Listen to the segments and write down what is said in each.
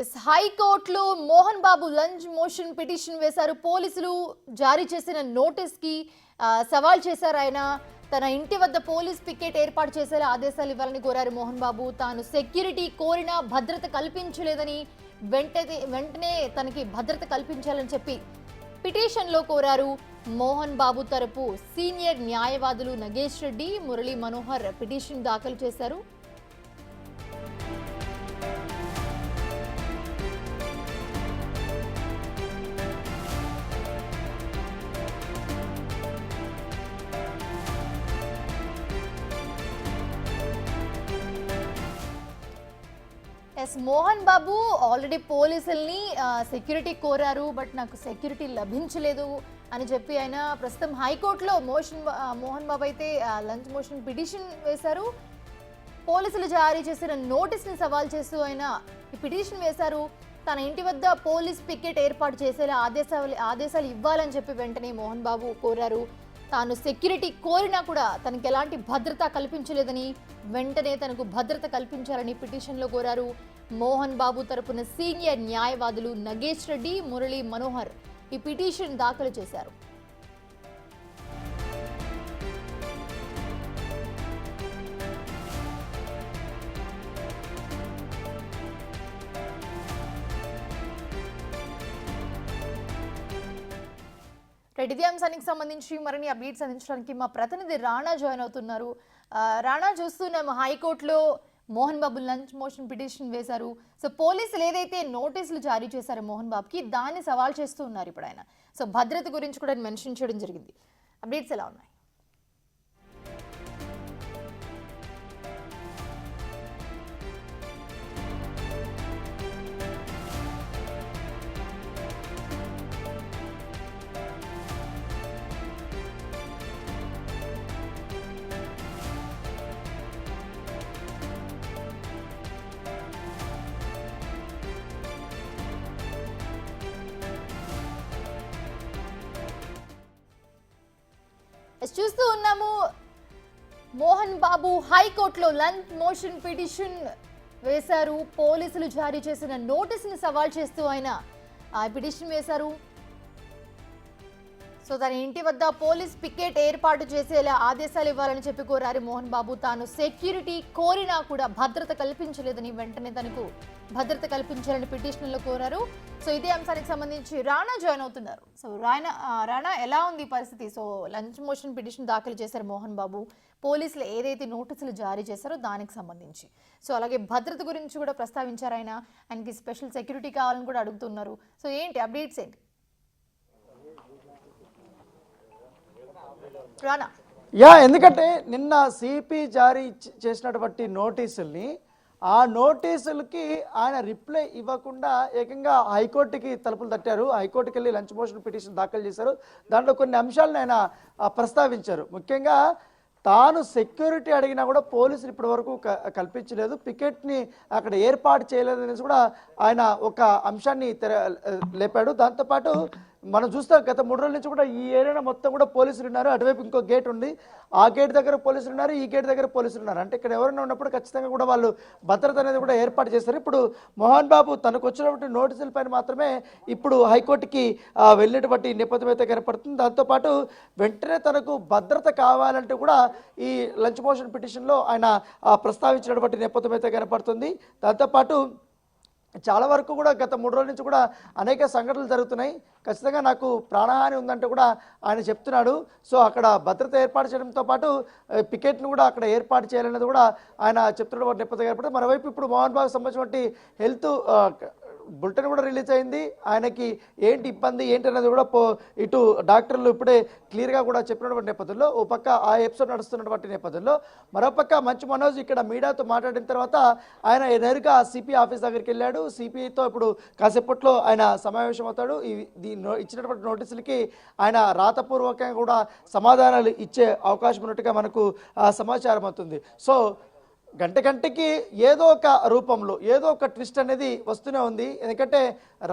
హైకోర్టులో Mohan Babu lunch motion petition వేశారు. పోలీసులు జారీ చేసిన నోటీస్ కి సవాల్ చేశారు. ఆయన తన ఇంటి వద్ద పోలీస్ పికెట్ ఏర్పాటు చేసేలా ఆదేశాలు ఇవ్వాలని కోరారు మోహన్ బాబు. తాను సెక్యూరిటీ కోరినా భద్రత కల్పించలేదని వెంటనే తనకి భద్రత కల్పించాలని చెప్పి పిటిషన్లో కోరారు. మోహన్ బాబు తరపు సీనియర్ న్యాయవాదులు నగేష్ రెడ్డి, మురళీ మనోహర్ పిటిషన్ దాఖలు చేశారు. మోహన్ బాబు ఆల్రెడీ పోలీసుల్ని సెక్యూరిటీ కోరారు, బట్ నాకు సెక్యూరిటీ లభించలేదు అని చెప్పి ఆయన ప్రస్తుతం హైకోర్టులో మోహన్ బాబు అయితే లంచ్ మోషన్ పిటిషన్ వేశారు. పోలీసులు జారీ చేసిన నోటీస్ని సవాల్ చేస్తూ ఆయన ఈ పిటిషన్ వేశారు. తన ఇంటి వద్ద పోలీస్ పికెట్ ఏర్పాటు చేసేలా ఆదేశాలు ఇవ్వాలని చెప్పి వెంటనే మోహన్ బాబు కోరారు. తాను సెక్యూరిటీ కోరినా కూడా తనకి ఎలాంటి భద్రత కల్పించలేదని వెంటనే తనకు భద్రత కల్పించాలని పిటిషన్లో కోరారు. మోహన్ బాబు తరపున సీనియర్ న్యాయవాదులు నగేష్ రెడ్డి, మురళీ మనోహర్ ఈ పిటిషన్ దాఖలు చేశారు. ఇదే అంశానికి సంబంధించి మరిన్ని అప్డేట్స్ అందించడానికి మా ప్రతినిధి రాణా జాయిన్ అవుతున్నారు. రాణా, చూస్తున్నాము హైకోర్టులో Mohan Babu lunch motion petition వేశారు. సో పోలీసులు ఏదైతే నోటీసులు జారీ చేశారో మోహన్ బాబుకి, దాన్ని సవాల్ చేస్తూ ఉన్నారు ఇప్పుడు ఆయన. సో భద్రత గురించి కూడా మెన్షన్ చేయడం జరిగింది. అప్డేట్స్ ఎలా ఉన్నాయి? చూస్తూ ఉన్నాము, మోహన్ బాబు హైకోర్టులో లంచ్ మోషన్ పిటిషన్ వేశారు. పోలీసులు జారీ చేసిన నోటీసుని సవాల్ చేస్తూ ఆయన పిటిషన్ వేశారు. సో తన ఇంటి వద్ద పోలీస్ పికెట్ ఏర్పాటు చేసేలా ఆదేశాలు ఇవ్వాలని చెప్పి కోరారు మోహన్ బాబు. తాను సెక్యూరిటీ కోరినా కూడా భద్రత కల్పించలేదని వెంటనే తనకు భద్రత కల్పించాలని పిటిషన్లో కోరారు. సో ఇదే అంశానికి సంబంధించి రాణా జాయిన్ అవుతున్నారు. సో రాణా, ఎలా ఉంది పరిస్థితి? సో లంచ్ మోషన్ పిటిషన్ దాఖలు చేశారు మోహన్ బాబు. పోలీసులు ఏదైతే నోటీసులు జారీ చేశారో దానికి సంబంధించి, సో అలాగే భద్రత గురించి కూడా ప్రస్తావించారు. ఆయనకి స్పెషల్ సెక్యూరిటీ కావాలని కూడా అడుగుతున్నారు. సో ఏంటి అప్డేట్స్ ఏంటి రాణా? ఎందుకంటే నిన్న సిపి జారీ చేసినటువంటి నోటీసుల్ని, ఆ నోటీసులకి ఆయన రిప్లై ఇవ్వకుండా ఏకంగా హైకోర్టుకి తలుపులు తట్టారు. హైకోర్టుకి వెళ్ళి లంచ్ మోషన్ పిటిషన్ దాఖలు చేశారు. దాంట్లో కొన్ని అంశాలను ఆయన ప్రస్తావించారు. ముఖ్యంగా తాను సెక్యూరిటీ అడిగినా కూడా పోలీసులు ఇప్పటి వరకు కల్పించలేదు, పికెట్ని అక్కడ ఏర్పాటు చేయలేదు అనేసి కూడా ఆయన ఒక అంశాన్ని లేపాడు. దాంతోపాటు మనం చూస్తాం గత 3 రోజుల నుంచి కూడా ఈ ఏరియాలో మొత్తం కూడా పోలీసులు ఉన్నారు. అటువైపు ఇంకో గేట్ ఉంది, ఆ గేట్ దగ్గర పోలీసులు ఉన్నారు, ఈ గేట్ దగ్గర పోలీసులు ఉన్నారు. అంటే ఇక్కడ ఎవరైనా ఉన్నప్పుడు ఖచ్చితంగా కూడా వాళ్ళు భద్రత అనేది కూడా ఏర్పాటు చేస్తారు. ఇప్పుడు మోహన్ బాబు తనకు వచ్చినటువంటి నోటీసుల పైన మాత్రమే ఇప్పుడు హైకోర్టుకి వెళ్ళినటువంటి నేపథ్యం అయితే కనపడుతుంది. దాంతోపాటు వెంటనే తనకు భద్రత కావాలంటే కూడా ఈ లంచ్ మోషన్ పిటిషన్లో ఆయన ప్రస్తావించినటువంటి నేపథ్యం అయితే కనపడుతుంది. దాంతోపాటు చాలా వరకు కూడా గత 3 రోజుల నుంచి కూడా అనేక సంఘటనలు జరుగుతున్నాయి. ఖచ్చితంగా నాకు ప్రాణహాని ఉందంటే కూడా ఆయన చెప్తున్నాడు. సో అక్కడ భద్రత ఏర్పాటు చేయడంతో పాటు పికెట్ను కూడా అక్కడ ఏర్పాటు చేయాలనేది కూడా ఆయన చెప్తున్న నేపథ్యం ఏర్పడింది. మరోవైపు ఇప్పుడు మోహన్ బాబుకి సంబంధించినటువంటి హెల్త్ బులెటిన్ కూడా రిలీజ్ అయింది. ఆయనకి ఏంటి ఇబ్బంది ఏంటి అనేది కూడా ఇటు డాక్టర్లు ఇప్పుడే క్లియర్గా కూడా చెప్పినటువంటి నేపథ్యంలో ఓ పక్క ఆ ఎపిసోడ్ నడుస్తున్నటువంటి నేపథ్యంలో, మరోపక్క మంచు మనోజ్ ఇక్కడ మీడియాతో మాట్లాడిన తర్వాత ఆయన నేరుగా సిపి ఆఫీస్ దగ్గరికి వెళ్ళాడు. సిపితో ఇప్పుడు కాసేపట్లో ఆయన సమావేశం అవుతాడు. ఇచ్చినటువంటి నోటీసులకి ఆయన రాతపూర్వకంగా కూడా సమాధానాలు ఇచ్చే అవకాశం ఉన్నట్టుగా మనకు సమాచారం అవుతుంది. సో గంట గంటకి ఏదో ఒక రూపంలో ఏదో ఒక ట్విస్ట్ అనేది వస్తూనే ఉంది. ఎందుకంటే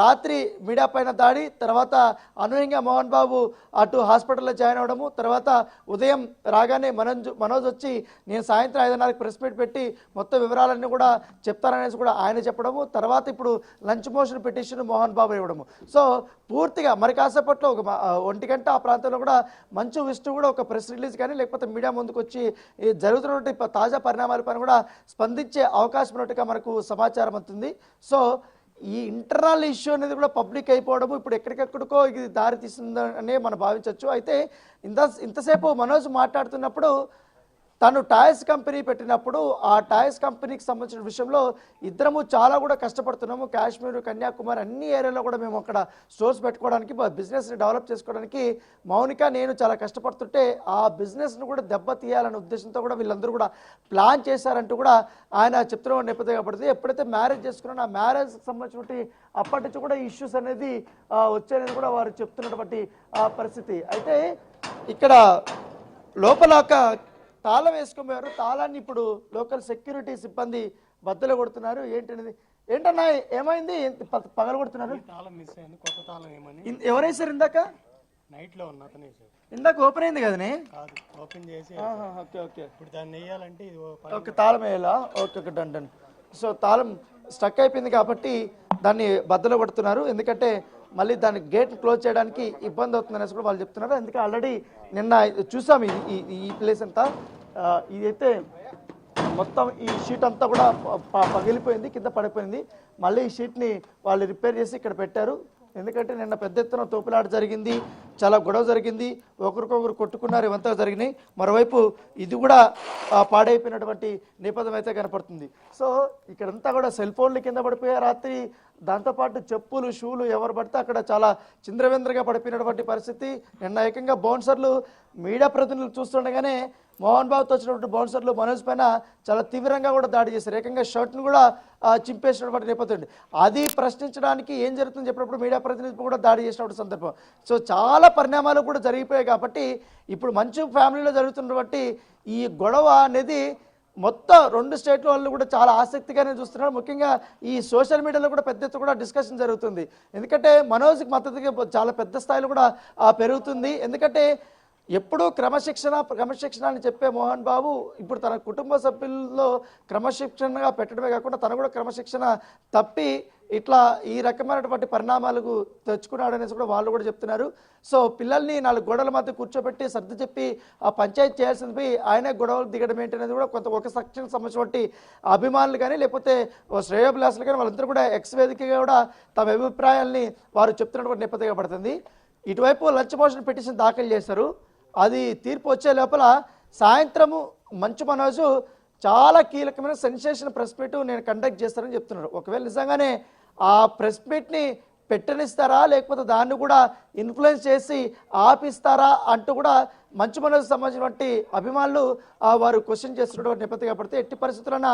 రాత్రి మీడియా పైన దాడి, తర్వాత అనూహ్యంగా మోహన్ బాబు అటు హాస్పిటల్లో జాయిన్ అవ్వడము, తర్వాత ఉదయం రాగానే మనోజ్ వచ్చి నేను సాయంత్రం 5:30కి ప్రెస్ మీట్ పెట్టి మొత్తం వివరాలన్నీ కూడా చెప్తారనేసి కూడా ఆయన చెప్పడము, తర్వాత ఇప్పుడు lunch motion petition Mohan Babu ఇవ్వడము. సో పూర్తిగా మరి కాసేపట్లో ఒక 1 గంట ఆ ప్రాంతంలో కూడా మంచు విష్ణు కూడా ఒక ప్రెస్ రిలీజ్ కానీ లేకపోతే మీడియా ముందుకు వచ్చి ఈ జరుగుతున్నటువంటి తాజా పరిణామాలపైన కూడా స్పందించే అవకాశం ఉన్నట్టుగా మనకు సమాచారం అవుతుంది. సో ఈ ఇంటర్నల్ ఇష్యూ అనేది కూడా పబ్లిక్ అయిపోవడము ఇప్పుడు ఎక్కడికెక్కడికో ఇది దారి తీస్తుందనే మనం భావించవచ్చు. అయితే ఇంతసేపు మనోజ్ మాట్లాడుతున్నప్పుడు తను టాయ్స్ కంపెనీ పెట్టినప్పుడు ఆ టాయ్స్ కంపెనీకి సంబంధించిన విషయంలో ఇద్దరము చాలా కూడా కష్టపడుతున్నాము. కాశ్మీర్, కన్యాకుమారి అన్ని ఏరియాలో కూడా మేము అక్కడ స్టోర్స్ పెట్టుకోవడానికి బిజినెస్ని డెవలప్ చేసుకోవడానికి మౌనిక నేను చాలా కష్టపడుతుంటే ఆ బిజినెస్ను కూడా దెబ్బతీయాలనే ఉద్దేశంతో కూడా వీళ్ళందరూ కూడా ప్లాన్ చేశారంటూ కూడా ఆయన చెప్తున్న నేపథ్యంగా పడుతుంది. ఎప్పుడైతే మ్యారేజ్ చేసుకున్నానో ఆ మ్యారేజ్కి సంబంధించినటువంటి అప్పటి నుంచి కూడా ఇష్యూస్ అనేది వచ్చాయనేది కూడా వారు చెప్తున్నటువంటి పరిస్థితి. అయితే ఇక్కడ లోపల తాళం వేసుకోబోయారు. తాళాన్ని ఇప్పుడు లోకల్ సెక్యూరిటీ సిబ్బంది బద్దలు కొడుతున్నారు. ఏంటన్నా ఏమైంది? పగల కొడుతున్నారు. తాళం మిస్ అయింది, కొత్త తాళం ఏమని ఎవరేసారు? ఇందాక నైట్ లో ఉన్న అతనే సార్. ఇందాక ఓపెన్ అయింది కదనే? కాదు, ఓపెన్ చేసి ఓకే ఓకే ఇప్పుడు దాన్ని వేయాలంటే ఇది ఓకే తాళం వేయాలా? Okay okay done done. So తాళం స్టక్ అయిపోయింది కాబట్టి దాన్ని బద్దలు కొడుతున్నారు. ఎందుకంటే మళ్ళీ దాన్ని గేట్ క్లోజ్ చేయడానికి ఇబ్బంది అవుతుందనేసి కూడా వాళ్ళు చెప్తున్నారు. అందుకే ఆల్రెడీ నిన్న చూసాం ఈ ప్లేస్ అంతా. ఇదైతే మొత్తం ఈ షీట్ అంతా కూడా పగిలిపోయింది, కింద పడిపోయింది. మళ్ళీ ఈ షీట్ని వాళ్ళు రిపేర్ చేసి ఇక్కడ పెట్టారు. ఎందుకంటే నిన్న పెద్ద ఎత్తున తోపులాట జరిగింది, చాలా గొడవ జరిగింది, ఒకరికొకరు కొట్టుకున్నారు, ఇవంతా జరిగినాయి. మరోవైపు ఇది కూడా పాడైపోయినటువంటి నేపథ్యం అయితే కనపడుతుంది. సో ఇక్కడంతా కూడా సెల్ ఫోన్లు కింద పడిపోయాయి రాత్రి. దాంతోపాటు చెప్పులు, షూలు ఎవరు పడితే అక్కడ చాలా చింద్రవేంద్రగా పడిపోయినటువంటి పరిస్థితి. నిన్న ఏకంగా బౌన్సర్లు మీడియా ప్రతినిధులు చూస్తుండగానే మోహన్ బాబుతో వచ్చినటువంటి బౌన్సర్లు మనోజ్ పైన చాలా తీవ్రంగా కూడా దాడి చేశారు. ఏకంగా షర్ట్ను కూడా చింపేసినటువంటి నేపథ్యం. అది ప్రశ్నించడానికి ఏం జరుగుతుందని చెప్పినప్పుడు మీడియా ప్రతినిధులు కూడా దాడి చేసినటువంటి సందర్భం. సో చాలా పరిణామాలు కూడా జరిగిపోయాయి కాబట్టి ఇప్పుడు మంచు ఫ్యామిలీలో జరుగుతున్నటువంటి ఈ గొడవ అనేది మొత్తం 2 స్టేట్ల వాళ్ళు కూడా చాలా ఆసక్తిగానే చూస్తున్నారు. ముఖ్యంగా ఈ సోషల్ మీడియాలో కూడా పెద్ద ఎత్తున కూడా డిస్కషన్ జరుగుతుంది. ఎందుకంటే మనోజ్కి మద్దతుగా చాలా పెద్ద స్థాయిలో కూడా పెరుగుతుంది. ఎందుకంటే ఎప్పుడూ క్రమశిక్షణ అని చెప్పే మోహన్ బాబు ఇప్పుడు తన కుటుంబ సభ్యుల్లో క్రమశిక్షణగా పెట్టడమే కాకుండా తను కూడా క్రమశిక్షణ తప్పి ఇట్లా ఈ రకమైనటువంటి పరిణామాలకు తెచ్చుకున్నాడనేసి కూడా వాళ్ళు కూడా చెప్తున్నారు. సో పిల్లల్ని 4 గోడల మధ్య కూర్చోబెట్టి సర్ది చెప్పి ఆ పంచాయతీ చేయాల్సింది ఆయనే గొడవలు దిగడం ఏంటనేది కూడా ఒక సెక్షన్కి సంబంధించినటువంటి అభిమానులు కానీ లేకపోతే శ్రేయోభిలాసులు కానీ వాళ్ళందరూ కూడా ఎక్స్ వేదికగా కూడా తమ అభిప్రాయాల్ని వారు చెప్తున్నటువంటి నేపథ్యంగా పడుతుంది. ఇటువైపు లంచ్ మోషన్ పిటిషన్ దాఖలు చేశారు. అది తీర్పు వచ్చే లోపల సాయంత్రము మంచు మనోజు చాలా కీలకమైన సెన్సేషన్ ప్రెస్ మీట్ నేను కండక్ట్ చేస్తానని చెప్తున్నారు. ఒకవేళ నిజంగానే ఆ ప్రెస్ మీట్ని పెట్టనిస్తారా లేకపోతే దాన్ని కూడా ఇన్ఫ్లుయెన్స్ చేసి ఆపిస్తారా అంటూ కూడా మంచు మనోజ్ సంబంధించినటువంటి అభిమానులు వారు క్వశ్చన్ చేస్తున్నటువంటి నేపథ్యంగా పడితే ఎట్టి పరిస్థితులైనా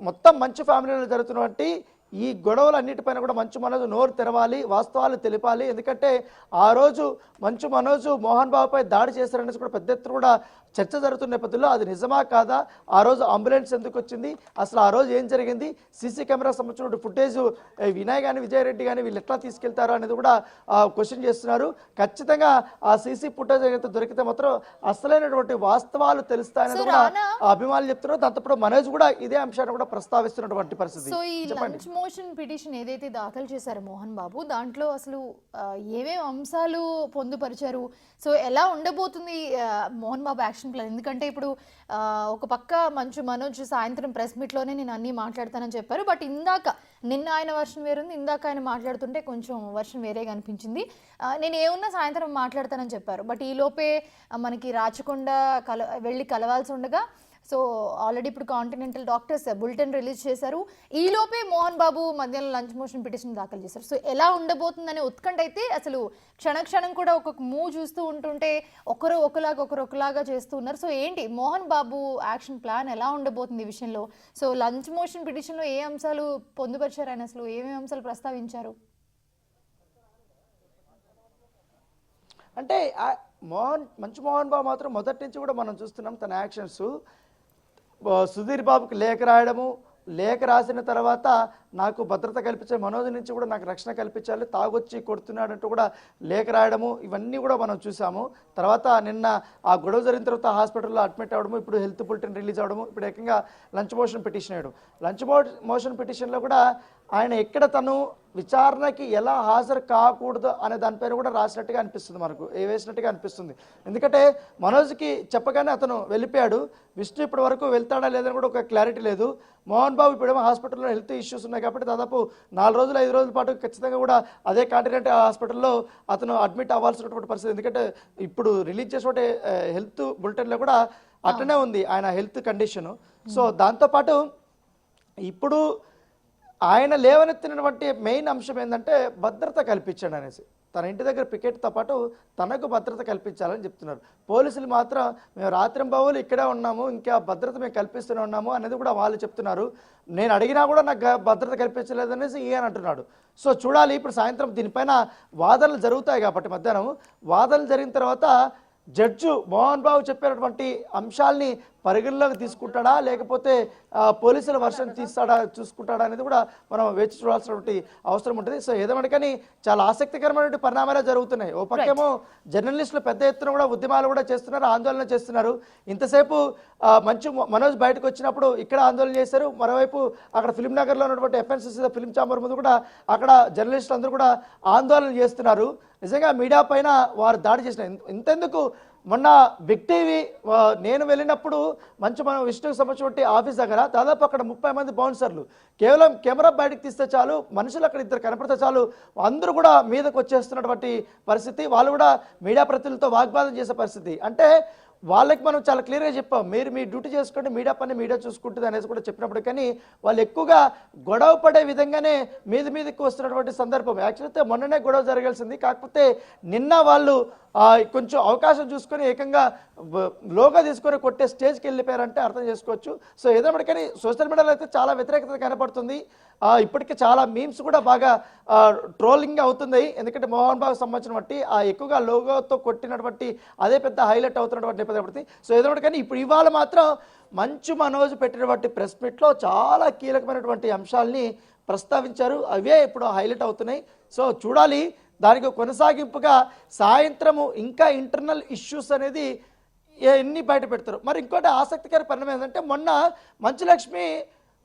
మొత్తం మంచు ఫ్యామిలీలో జరుగుతున్నటువంటి ఈ గొడవలన్నిటిపైన కూడా మంచు మనోజ్ నోరు తెరవాలి, వాస్తవాలు తెలిపాలి. ఎందుకంటే ఆ రోజు మంచు మనోజ్ మోహన్ బాబుపై దాడి చేశారనేసి కూడా పెద్ద ఎత్తున కూడా చర్చ జరుగుతున్న నేపథ్యంలో అది నిజమా కాదా, ఆ రోజు అంబులెన్స్ ఎందుకు వచ్చింది, అసలు ఆ రోజు ఏం జరిగింది, సీసీ కెమెరా సంబంధించిన ఫుటేజ్ వినయ్ కానీ విజయరెడ్డి కానీ వీళ్ళు ఎట్లా తీసుకెళ్తారు అనేది కూడా క్వశ్చన్ చేస్తున్నారు. ఖచ్చితంగా ఆ సీసీ ఫుటేజ్ అయితే దొరికితే మాత్రం అసలైనటువంటి వాస్తవాలు తెలుస్తాయని కూడా అభిమానులు చెప్తున్నారు. దాంతో మనోజ్ కూడా ఇదే అంశాన్ని కూడా ప్రస్తావిస్తున్నటువంటి పరిస్థితి. లంచ్ మోషన్ పిటిషన్ ఏదైతే దాఖలు చేశారో మోహన్ బాబు, దాంట్లో అసలు ఏమేమి అంశాలు పొందుపరిచారు, సో ఎలా ఉండబోతుంది మోహన్ బాబు యాక్షన్ ప్లాన్? ఎందుకంటే ఇప్పుడు ఒక పక్క మంచు మనోజ్ సాయంత్రం ప్రెస్ మీట్లోనే నేను అన్నీ మాట్లాడతానని చెప్పారు. బట్ నిన్న ఆయన వర్షన్ వేరుంది, ఇందాక ఆయన మాట్లాడుతుంటే కొంచెం వర్షన్ వేరేగా అనిపించింది. నేను ఏమున్నా సాయంత్రం మాట్లాడతానని చెప్పారు. బట్ ఈలోపే మనకి రాచకొండ వెళ్ళి కలవాల్సి ఉండగా సో ఆల్రెడీ ఇప్పుడు కాంటినెంటల్ డాక్టర్స్ బులెటిన్ రిలీజ్ చేశారు. ఈలోపే మోహన్ బాబు మధ్యాహ్నం లంచ్ మోషన్ పిటిషన్ దాఖలు చేశారు. సో ఎలా ఉండబోతుందనే ఉత్కంఠ అయితే అసలు క్షణక్షణం కూడా ఒక్కొక్క మూవ్ చూస్తూ ఉంటుంటే ఒకరు ఒకలాగా చేస్తూ ఉన్నారు. సో ఏంటి మోహన్ బాబు యాక్షన్ ప్లాన్ ఎలా ఉండబోతుంది ఈ విషయంలో? సో లంచ్ మోషన్ పిటిషన్లో ఏ అంశాలు పొందుపరిచారు, ఆయన అసలు ఏమేమి అంశాలు ప్రస్తావించారు? అంటే మంచు మోహన్ బాబు మాత్రం మొదటి నుంచి కూడా మనం చూస్తున్నాం తన యాక్షన్స్ సుధీర్ బాబుకి లేఖ రాయడము, లేఖ రాసిన తర్వాత నాకు భద్రత కల్పించే మనోజ్ నుంచి కూడా నాకు రక్షణ కల్పించాలి, తాగొచ్చి కొడుతున్నాడంటూ కూడా లేఖ రాయడము, ఇవన్నీ కూడా మనం చూసాము. తర్వాత నిన్న ఆ గొడవ జరిగిన తర్వాత హాస్పిటల్లో అడ్మిట్ అవ్వడము, ఇప్పుడు హెల్త్ బులెటిన్ రిలీజ్ అవ్వడము, ఇప్పుడు ఏకంగా లంచ్ మోషన్ పిటిషన్ వేయడం. లంచ్ మోషన్ పిటిషన్లో కూడా ఆయన ఎక్కడ తను విచారణకి ఎలా హాజరు కాకూడదు అనే దానిపైన కూడా రాసినట్టుగా అనిపిస్తుంది, మనకు వేసినట్టుగా అనిపిస్తుంది. ఎందుకంటే మనోజ్కి చెప్పగానే అతను వెళ్ళిపోయాడు. విష్ణు ఇప్పటి వరకు వెళ్తాడా లేదని కూడా ఒక క్లారిటీ లేదు. మోహన్ బాబు ఇప్పుడేమో హాస్పిటల్లో హెల్త్ ఇష్యూస్ ఉన్నాయి కాబట్టి దాదాపు 4 రోజులు 5 రోజుల పాటు ఖచ్చితంగా కూడా అదే కాంటినెంటల్ హాస్పిటల్లో అతను అడ్మిట్ అవ్వాల్సినటువంటి పరిస్థితి. ఎందుకంటే ఇప్పుడు రిలీజ్ చేసినటువంటి హెల్త్ బులెటిన్లో కూడా అట్లనే ఉంది ఆయన హెల్త్ కండిషను. సో దాంతోపాటు ఇప్పుడు ఆయన లేవనెత్తినటువంటి మెయిన్ అంశం ఏంటంటే భద్రత కల్పించండి అనేసి. తన ఇంటి దగ్గర పికెట్తో పాటు తనకు భద్రత కల్పించాలని చెప్తున్నారు. పోలీసులు మాత్రం మేము రాత్రింబవళ్ళు ఇక్కడే ఉన్నాము, ఇంకా భద్రత మేము కల్పిస్తూనే ఉన్నాము అనేది కూడా వాళ్ళు చెప్తున్నారు. నేను అడిగినా కూడా నాకు భద్రత కల్పించలేదనేసి ఈయన అంటున్నాడు. సో చూడాలి, ఇప్పుడు సాయంత్రం దీనిపైన వాదనలు జరుగుతాయి కాబట్టి మధ్యాహ్నం వాదనలు జరిగిన తర్వాత జడ్జు మోహన్ బాబు చెప్పినటువంటి అంశాల్ని పరిగణలోకి తీసుకుంటాడా లేకపోతే పోలీసుల వర్షన్ చూసుకుంటాడా అనేది కూడా మనం వేచి చూడాల్సినటువంటి అవసరం ఉంటుంది. సో ఏదేమంటే కానీ చాలా ఆసక్తికరమైనటువంటి పరిణామాలే జరుగుతున్నాయి. ఓ పక్కేమో జర్నలిస్టులు పెద్ద ఎత్తున కూడా ఉద్యమాలు కూడా చేస్తున్నారు, ఆందోళన చేస్తున్నారు. ఇంతసేపు మంచు మనోజ్ బయటకు వచ్చినప్పుడు ఇక్కడ ఆందోళన చేశారు, మరోవైపు అక్కడ ఫిల్మ్ నగర్లో ఉన్నటువంటి ఎఫ్ఎన్సీసీ ఫిల్మ్ ఛాంబర్ ముందు కూడా అక్కడ జర్నలిస్టులు అందరూ కూడా ఆందోళన చేస్తున్నారు. నిజంగా మీడియా పైన వారు దాడి చేసిన ఇంతెందుకు మొన్న బిగ్ టీవీ నేను వెళ్ళినప్పుడు మన విష్ణుకు సంబంధించిన ఆఫీస్ దగ్గర దాదాపు అక్కడ 30 మంది బౌన్సర్లు, కేవలం కెమెరా బయటకు తీస్తే చాలు, మనుషులు అక్కడ 2 కనపడితే చాలు అందరూ కూడా మీదకు వచ్చేస్తున్నటువంటి పరిస్థితి. వాళ్ళు కూడా మీడియా ప్రతినిధులతో వాగ్వాదం చేసే పరిస్థితి. అంటే వాళ్ళకి మనం చాలా క్లియర్గా చెప్పాం, మీరు మీ డ్యూటీ చేసుకోండి, మీడియా పని మీడియా చూసుకుంటుంది అనేసి కూడా చెప్పినప్పుడు కానీ వాళ్ళు ఎక్కువగా గొడవ పడే విధంగానే మీదకి వస్తున్నటువంటి సందర్భం. యాక్చువల్లీ మొన్ననే గొడవ జరగాల్సింది, కాకపోతే నిన్న వాళ్ళు కొంచెం అవకాశం చూసుకొని ఏకంగా లోగా తీసుకొని కొట్టే స్టేజ్కి వెళ్ళిపోయారంటే అర్థం చేసుకోవచ్చు. సో ఏదైనా కానీ సోషల్ మీడియాలో అయితే చాలా వ్యతిరేకత కనపడుతుంది. ఇప్పటికే చాలా మీమ్స్ కూడా బాగా ట్రోలింగ్ అవుతుంది. ఎందుకంటే మోహన్ బాబుకి సంబంధించిన బట్టి ఎక్కువగా లోగోతో కొట్టినటువంటి అదే పెద్ద హైలైట్ అవుతున్నటువంటి నేపథ్యం. సో ఏదైనా కానీ ఇప్పుడు ఇవాళ మాత్రం మంచు మనోజ్ పెట్టినటువంటి ప్రెస్ మీట్లో చాలా కీలకమైనటువంటి అంశాలని ప్రస్తావించారు, అవే ఇప్పుడు హైలైట్ అవుతున్నాయి. సో చూడాలి, దానికి కొనసాగింపుగా సాయంత్రము ఇంకా ఇంటర్నల్ ఇష్యూస్ అనేది ఎన్ని బయట పెడతారు. మరి ఇంకోటి ఆసక్తికర పరిణామం ఏంటంటే మొన్న మంచులక్ష్మి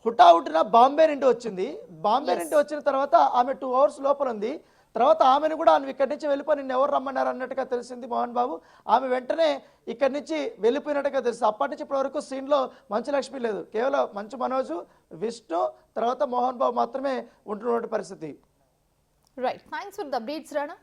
హుటాహుటిన బాంబే నుండి వచ్చింది. బాంబే నుండి వచ్చిన తర్వాత ఆమె 2 hours లోపల ఉంది. తర్వాత ఆమెను కూడా ఆమె ఇక్కడి నుంచి వెళ్ళిపోయి నిన్ను ఎవరు రమ్మన్నారు అన్నట్టుగా తెలిసింది మోహన్ బాబు. ఆమె వెంటనే ఇక్కడి నుంచి వెళ్ళిపోయినట్టుగా తెలుసు. అప్పటి నుంచి ఇప్పటి వరకు సీన్లో మంచులక్ష్మి లేదు, కేవలం మంచు మనోజు, విష్ణు, తర్వాత మోహన్ బాబు మాత్రమే ఉంటున్నటువంటి పరిస్థితి. Right, thanks for the updates Rana.